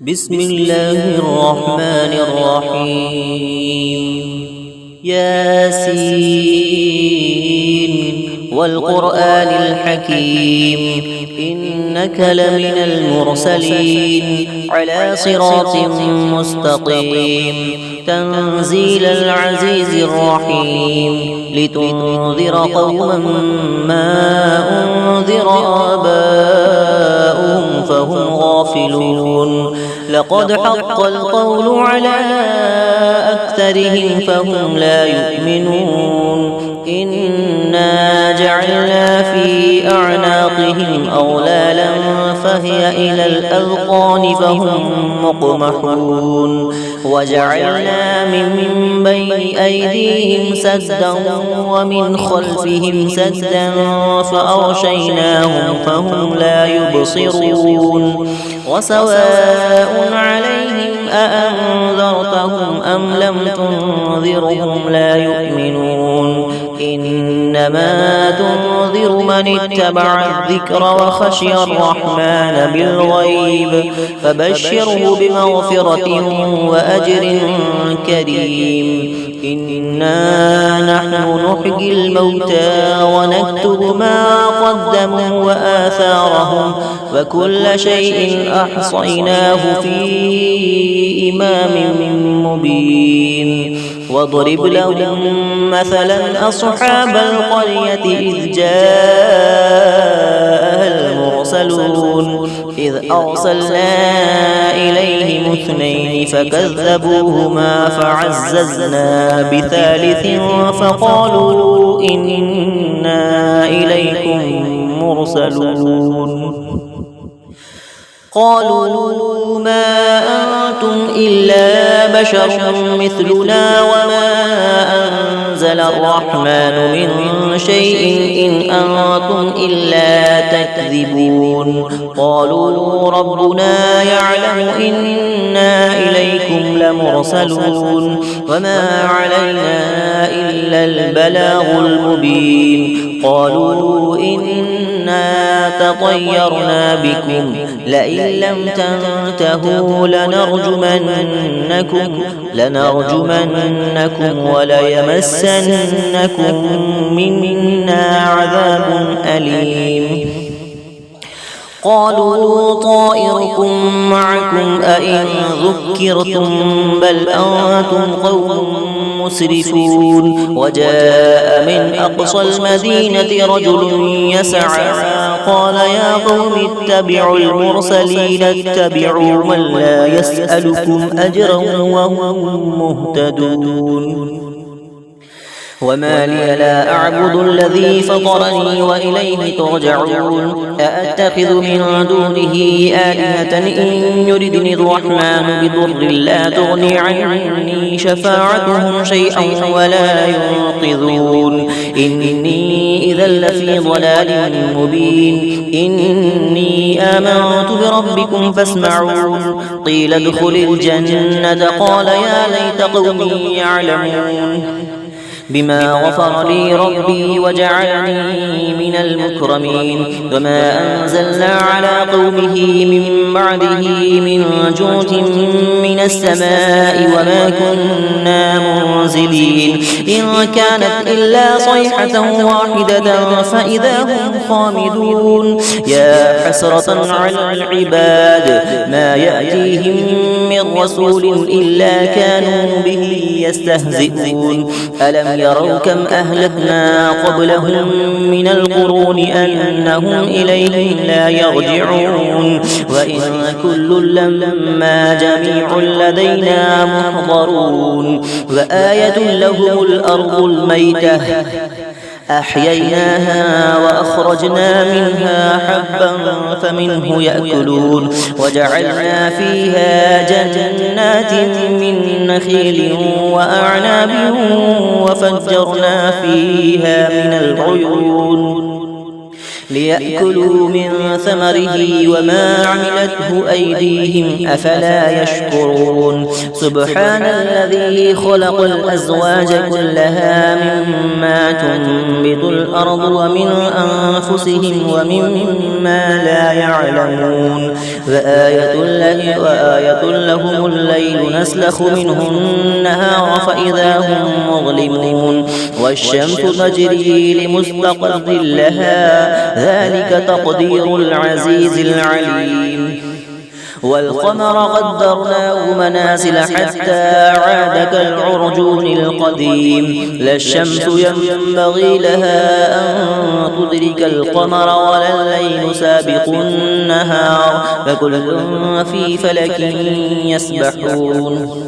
بسم الله الرحمن الرحيم ياسين والقرآن الحكيم إنك لمن المرسلين على صراط مستقيم تنزيل العزيز الرحيم لتنذر قوما ما أنذر آباؤهم فهم غافلون لقد حق القول على أكثرهم فهم لا يؤمنون إنا جعلنا في أعناقهم أغلالا فهي إلى الأذقان فهم مقمحون وجعلنا من بين أيديهم سدا ومن خلفهم سدا فأغشيناهم فهم لا يبصرون وسواء عليهم أأنذرتهم أم لم تنذرهم لا يؤمنون إنما تنذر من اتبع الذكر وخشي الرحمن بالغيب فبشره بمغفرة وأجر كريم إنا نحن نحيي الموتى ونكتب ما قدموا وآثارهم وكل شيء أحصيناه في إمام مبين واضرب لهم مثلا أصحاب القرية إذ جاءها المرسلون إذ أرسلنا إليهم اثنين فكذبوهما فعززنا بثالث فقالوا إنا إليكم مرسلون قالوا ما أنتم إلا بشر مثلنا وما أنزل الرحمن من شيء إن أنتم إلا تكذبون قالوا ربنا يعلم إنا إليكم لمرسلون وما علينا إلا البلاغ المبين قالوا إنا تطيرنا بكم لئن لم تنتهوا لنرجمنكم وليمسنكم منا عذاب أليم قالوا طائركم معكم أئن ذكرتم بل أنتم قوم مسرفون وجاء من أقصى المدينة رجل يسعى قال يا قوم اتبعوا المرسلين اتبعوا من لا يسألكم أجرا وهم مهتدون وما لي لا أعبد الذي فطرني وإليه ترجعون أأتخذ من دونه آلهة إن يردني الرحمن بضر لا تغني عني شفاعتهم شيئا ولا ينقذون إني إذا لفي ضلال مبين إني آمنت بربكم فاسمعون قيل ادخل الجنة قال يا ليت قومي يعلمون بما غفر لي ربي وجعلني من المكرمين وما أنزلنا على قومه من بعده من جود من السماء وما كنا منزلين إن كانت إلا صيحة واحدة فإذا هم خامدون يا حسرة على العباد ما يأتيهم من رسول إلا كانوا به يستهزئون ألم يروا كم أهلكنا قبلهم من القرون أنهم إليهم لا يرجعون وإن كل لما جميع لدينا محضرون وآية لهم الأرض الميتة أحييناها وأخرجنا منها حبا فمنه يأكلون وجعلنا فيها جنات من نخيل وأعناب وفجرنا فيها من العيون ليأكلوا من ثمره وما عملته أيديهم أفلا يشكرون سبحان الذي خلق الأزواج كلها مما تنبت الأرض ومن أنفسهم ومما لا يعلمون وآية لهم الليل نسلخ منه النهار فإذا هم مظلمون والشمس تجري لمستقر لها ذلك تقدير العزيز العليم والقمر قدرناه منازل حتى عاد كالعرجون القديم لا الشمس ينبغي لها أن تدرك القمر ولا الليل سابق النهار فكل في فلك يسبحون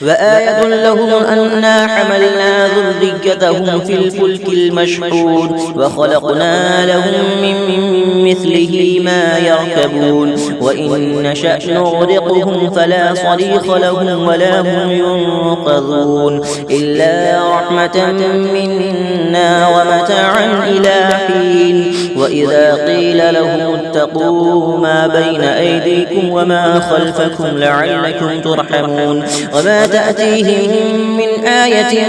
وآية لهم أنا حملنا ذريتهم في الفلك المشحون وخلقنا لهم من مثله ما يركبون وإن نشأ نغرقهم فلا صريخ لهم ولا هم ينقذون إلا رحمة منا ومتاعا إلى حين وإذا قيل لهم اتقوا ما بين أيديكم وما خلفكم لعلكم ترحمون وما تأتيهم من آية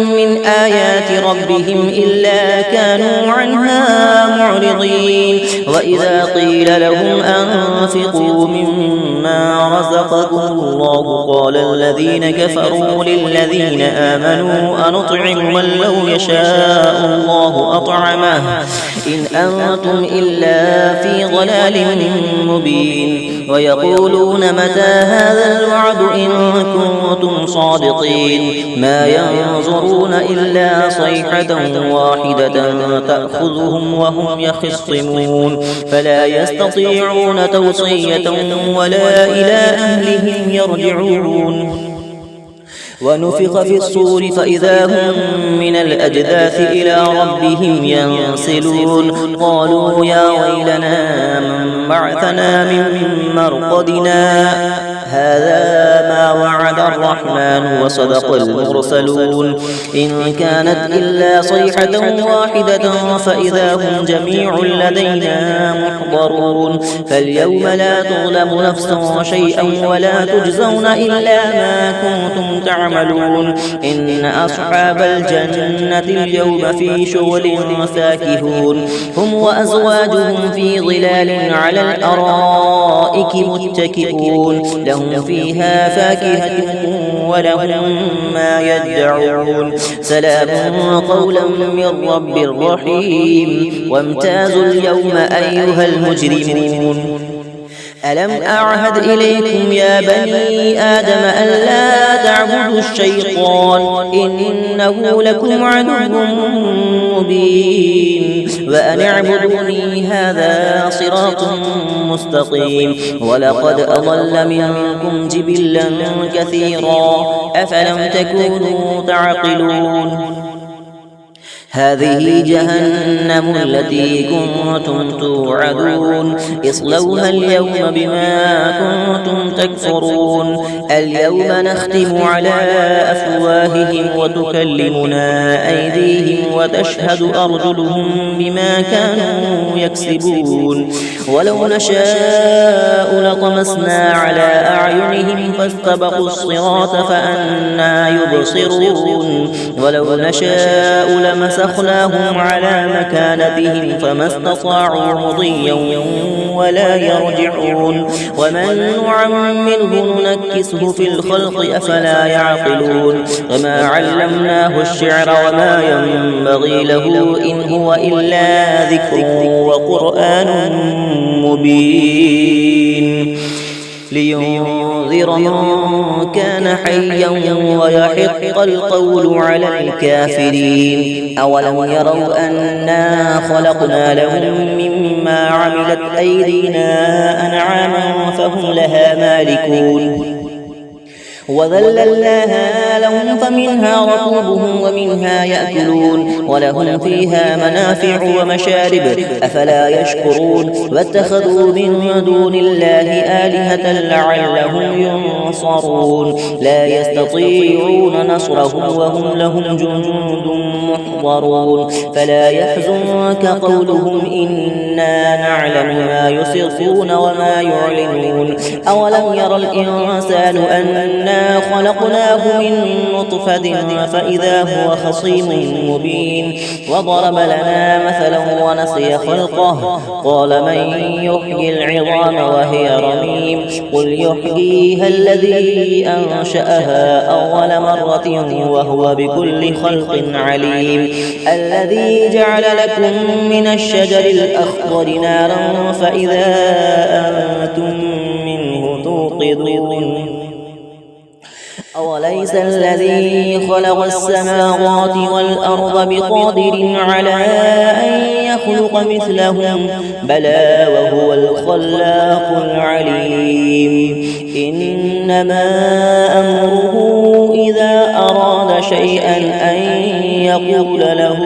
من آيات ربهم إلا كانوا عنها معرضين وإذا قيل لهم أنفقوا مما رزقكم الله قال الذين كفروا للذين آمنوا أنطعم من لو يشاء الله أطعمه إن أنتم إلا في ضلال مبين ويقولون متى هذا الوعد إن كنتم صادقين ما ينظرون إلا صيحة واحدة تأخذهم وهم يخصمون فلا يستطيعون توصية ولا إلى أهلهم يرجعون ونفخ في الصور فإذا هم من الأجداث إلى ربهم ينسلون قالوا يا ويلنا من بعثنا من مرقدنا هذا ما وعد الرحمن وصدق المرسلون إن كانت إلا صيحة واحدة فإذا هم جميع لدينا محضرون فاليوم لا تظلم نفس شيئا ولا تجزون إلا ما كنتم تعملون إن أصحاب الجنة اليوم في شغل فاكهون هم وأزواجهم في ظلال على الأرائك متكئون لهم فيها فاكهة ولهم ما يدعون سلام قولا من رب رحيم وامتازوا اليوم أيها المجرمون ألم أعهد إليكم يا بني آدم ألا تعبدوا الشيطان إنه لكم عدو مبين وأن اعبدوني هذا صراط مستقيم ولقد أضل منكم جبلا كثيرا أفلم تكونوا تعقلون هذه جهنم التي كنتم توعدون اصلوها اليوم بما كنتم تكفرون اليوم نختم على أفواههم وتكلمنا أيديهم وتشهد أرجلهم بما كانوا يكسبون ولو نشاء لطمسنا على أعينهم فاستبقوا الصراط فأنى يبصرون ولو نشاء لمسخناهم على مكانتهم فما استطاعوا مضيا ولا يرجعون ومن نعمره ننكسه في الخلق أفلا يعقلون وما علمناه الشعر وما ينبغي له إن هو إلا ذكر وقرآن مبين لينذر من كان حيا ويحق القول على الكافرين أولم يروا أنا خلقنا لهم مما عملت أيدينا أنعاما فهم لها مالكون وذللناها لهم فمنها ركوبهم ومنها يأكلون ولهم فيها منافع ومشارب أفلا يشكرون واتخذوا من دون الله آلهة لعلهم ينصرون لا يستطيعون نصرهم وهم لهم جند محضرون فلا يحزنك قولهم إنا نعلم ما يسرون وما يعلنون أولم ير الإنسان أنا خلقناه من نطفة فإذا هو خصيم مبين وضرب لنا مثلا ونسي خلقه قال من يحيي العظام وهي رميم قل يحييها الذي أنشأها أول مرة وهو بكل خلق عليم الذي جعل لكم من الشجر الأخضر نارا فإذا أنتم منه توقدون أوليس الذي خلق السماوات والأرض بقادر على أن يخلق مثلهم بلى وهو الخلاق العليم إنما أمره إذا أراد شيئا أن يقول له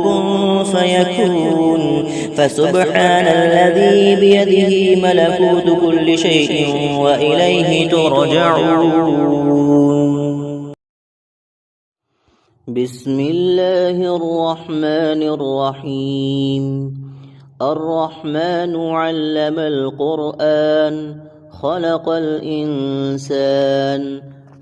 كن فيكون فسبحان الذي بيده ملكوت كل شيء وإليه ترجعون بسم الله الرحمن الرحيم الرحمن علم القرآن خلق الإنسان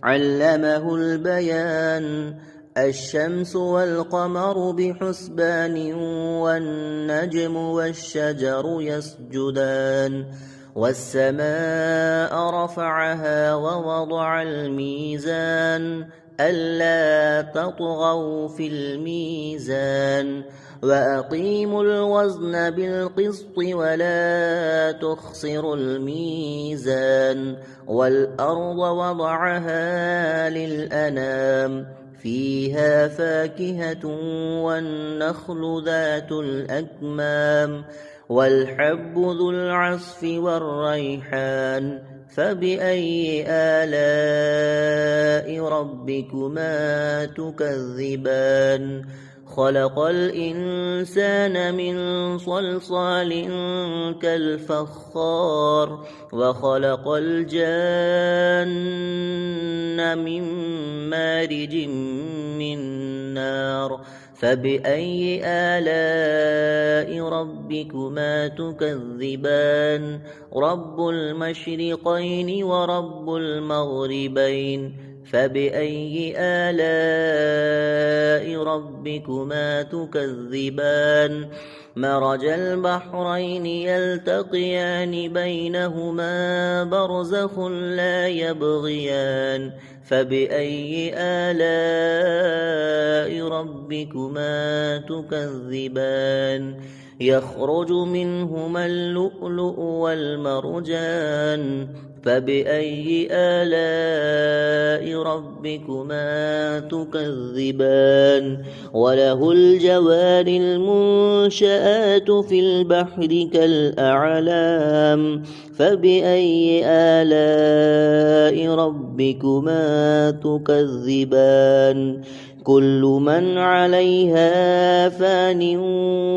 علمه البيان الشمس والقمر بحسبان والنجم والشجر يسجدان والسماء رفعها ووضع الميزان ألا تطغوا في الميزان وأقيموا الوزن بالقسط ولا تخسروا الميزان والأرض وضعها للأنام فيها فاكهة والنخل ذات الأكمام والحب ذو العصف والريحان فبأي آلاء ربكما تكذبان خلق الإنسان من صلصال كالفخار وخلق الجان من مارج من نار فبأي آلاء ربكما تكذبان رب المشرقين ورب المغربين فبأي آلاء ربكما تكذبان مرج البحرين يلتقيان بينهما برزخ لا يبغيان فبأي آلاء ربكما تكذبان يخرج منهما اللؤلؤ والمرجان فبأي آلاء ربكما تكذبان وله الجوار المنشآت في البحر كالأعلام فبأي آلاء ربكما تكذبان كل من عليها فان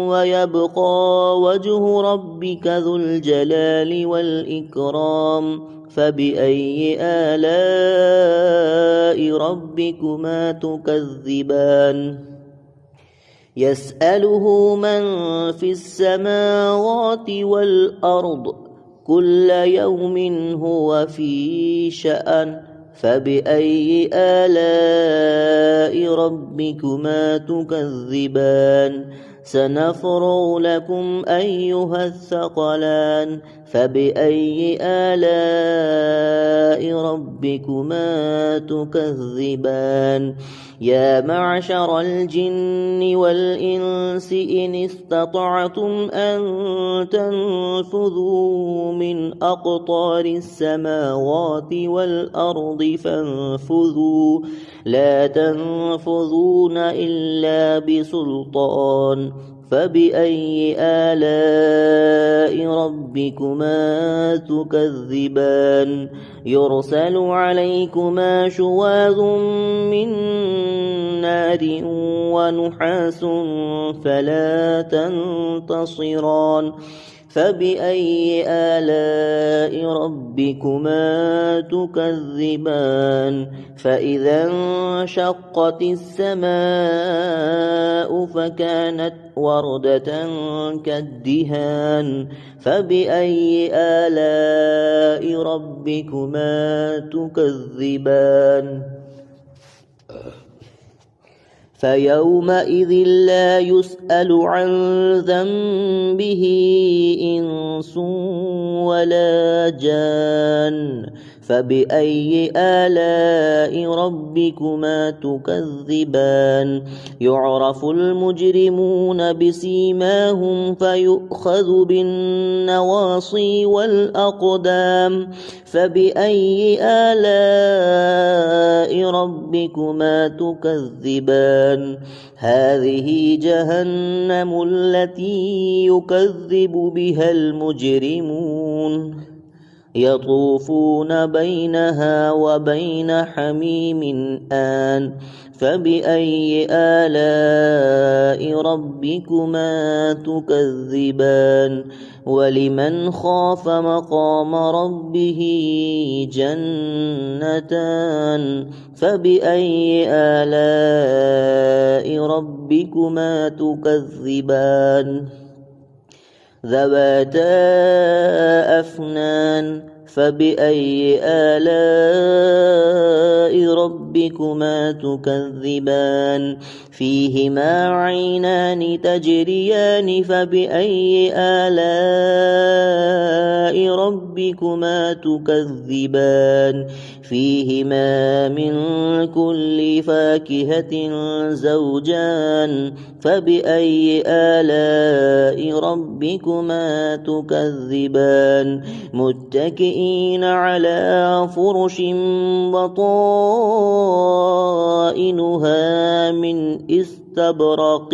ويبقى وجه ربك ذو الجلال والإكرام فبأي آلاء ربكما تكذبان يسأله من في السماوات والأرض كل يوم هو في شأن فبأي آلاء ربكما تكذبان سنفرغ لكم أيها الثقلان فبأي آلاء ربكما تكذبان يا معشر الجن والإنس إن استطعتم أن تنفذوا من أقطار السماوات والأرض فانفذوا لا تنفذون إلا بسلطان فبأي آلاء ربكما تكذبان يرسل عليكما شواظ من نار ونحاس فلا تنتصران فبأي آلاء آلاء ربكما تكذبان فإذا انشقت السماء فكانت وردة كالدهان فبأي آلاء ربكما تكذبان فيومئذ لا يسأل عن ذنبه إنس ولا جان فبأي آلاء ربكما تكذبان يعرف المجرمون بسيماهم فيؤخذ بالنواصي والأقدام فبأي آلاء ربكما تكذبان هذه جهنم التي يكذب بها المجرمون يطوفون بينها وبين حميم آن فبأي آلاء ربكما تكذبان ولمن خاف مقام ربه جنتان فبأي آلاء ربكما تكذبان ذواتا أفنان فبأي آلاء ربكما تكذبان فيهما عينان تجريان فبأي آلاء ربكما تكذبان فيهما من كل فاكهة زوجان فبأي آلاء ربكما تكذبان متكئين على فرش بطائنها من استبرق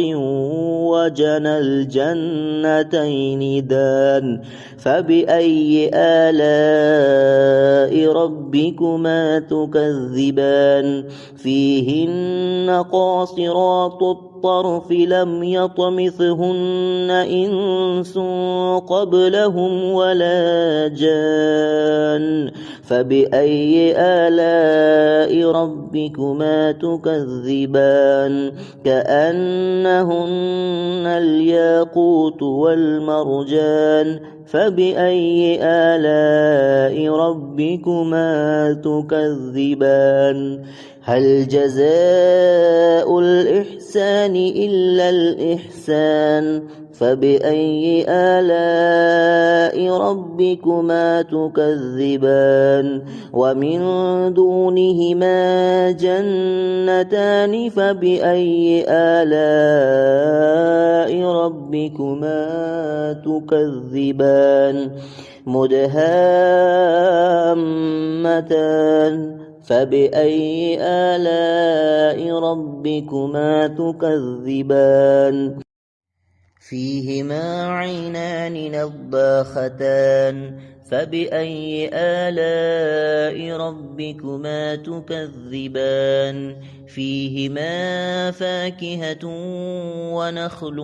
وجنى الجنتين دان فبأي آلاء ربكما تكذبان فيهن قاصرات الطرف لم يطمثهن إنس قبلهم ولا جان فبأي آلاء ربكما تكذبان كأنهن الياقوت والمرجان فبأي آلاء ربكما تكذبان هل جزاء الإحسان إلا الإحسان فبأي آلاء ربكما تكذبان ومن دونهما جنتان فبأي آلاء ربكما تكذبان مدهامتان فبأي آلاء ربكما تكذبان فيهما عينان نضاختان فبأي آلاء ربكما تكذبان فيهما فاكهة ونخل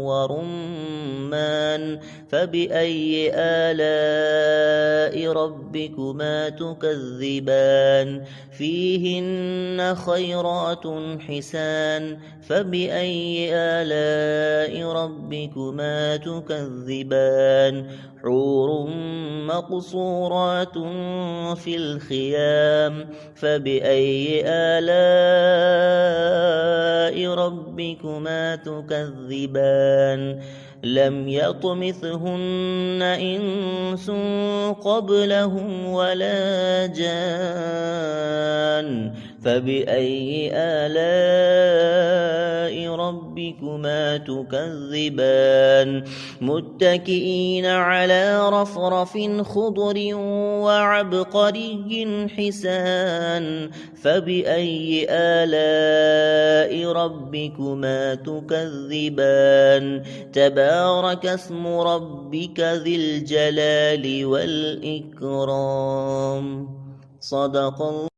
ورمان فبأي آلاء ربكما تكذبان فيهن خيرات حسان فبأي آلاء ربكما تكذبان حور مقصورات في الخيام فبأي آلاء ربكما تكذبان لم يطمثهن إنس قبلهم ولا جان فبأي آلاء ربكما تكذبان متكئين على رفرف خضر وعبقري حسان فبأي آلاء ربكما تكذبان تبارك اسم ربك ذي الجلال والإكرام صدق الله